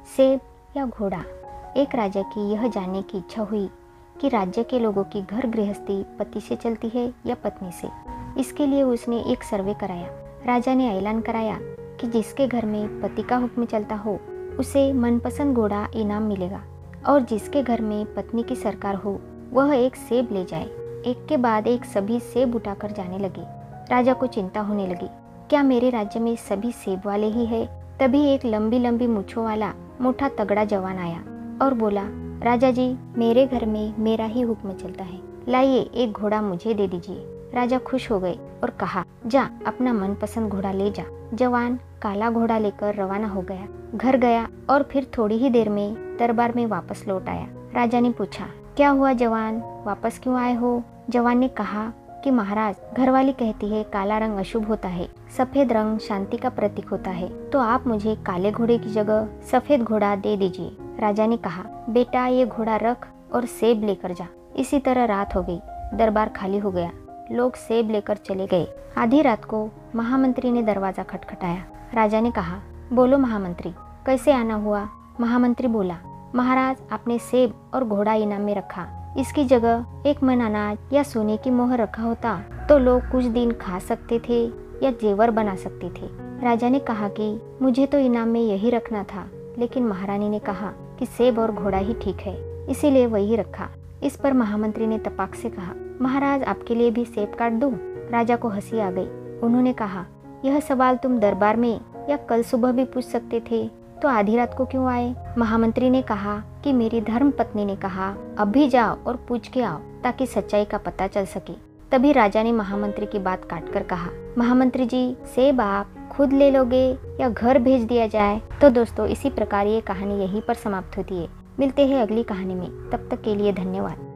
सेब या घोड़ा। एक राजा की यह जानने की इच्छा हुई कि राज्य के लोगों की घर गृहस्थी पति से चलती है या पत्नी से। इसके लिए उसने एक सर्वे कराया। राजा ने ऐलान कराया कि जिसके घर में पति का हुक्म चलता हो उसे मनपसंद घोड़ा इनाम मिलेगा, और जिसके घर में पत्नी की सरकार हो वह एक सेब ले जाए। एक के बाद एक सभी सेब उठाकर जाने लगे। राजा को चिंता होने लगी, क्या मेरे राज्य में सभी सेब वाले ही है? तभी एक लंबी लंबी मूंछों वाला मोटा तगड़ा जवान आया और बोला, राजा जी, मेरे घर में मेरा ही हुक्म चलता है, लाइए एक घोड़ा मुझे दे दीजिए। राजा खुश हो गए और कहा, जा अपना मनपसंद घोड़ा ले जा। जवान काला घोड़ा लेकर रवाना हो गया, घर गया और फिर थोड़ी ही देर में दरबार में वापस लौट आया। राजा ने पूछा, क्या हुआ जवान, वापस क्यों आए हो? जवान ने कहा कि महाराज, घरवाली कहती है काला रंग अशुभ होता है, सफेद रंग शांति का प्रतीक होता है, तो आप मुझे काले घोड़े की जगह सफेद घोड़ा दे दीजिए। राजा ने कहा, बेटा ये घोड़ा रख और सेब लेकर जा। इसी तरह रात हो गई, दरबार खाली हो गया, लोग सेब लेकर चले गए। आधी रात को महामंत्री ने दरवाजा खटखटाया। राजा ने कहा, बोलो महामंत्री, कैसे आना हुआ? महामंत्री बोला, महाराज, आपने सेब और घोड़ा इनाम में रखा, इसकी जगह एक मन अनाज या सोने की मोहर रखा होता तो लोग कुछ दिन खा सकते थे या जेवर बना सकते थे। राजा ने कहा कि मुझे तो इनाम में यही रखना था, लेकिन महारानी ने कहा कि सेब और घोड़ा ही ठीक है, इसीलिए वही रखा। इस पर महामंत्री ने तपाक से कहा, महाराज, आपके लिए भी सेब काट दूं? राजा को हंसी आ गई। उन्होंने कहा, यह सवाल तुम दरबार में या कल सुबह भी पूछ सकते थे, तो आधी रात को क्यों आए? महामंत्री ने कहा कि मेरी धर्म पत्नी ने कहा, अभी जाओ और पूछ के आओ ताकि सच्चाई का पता चल सके। तभी राजा ने महामंत्री की बात काटकर कहा, महामंत्री जी, सेब आप खुद ले लोगे या घर भेज दिया जाए? तो दोस्तों, इसी प्रकार ये कहानी यहीं पर समाप्त होती है। मिलते हैं अगली कहानी में, तब तक के लिए धन्यवाद।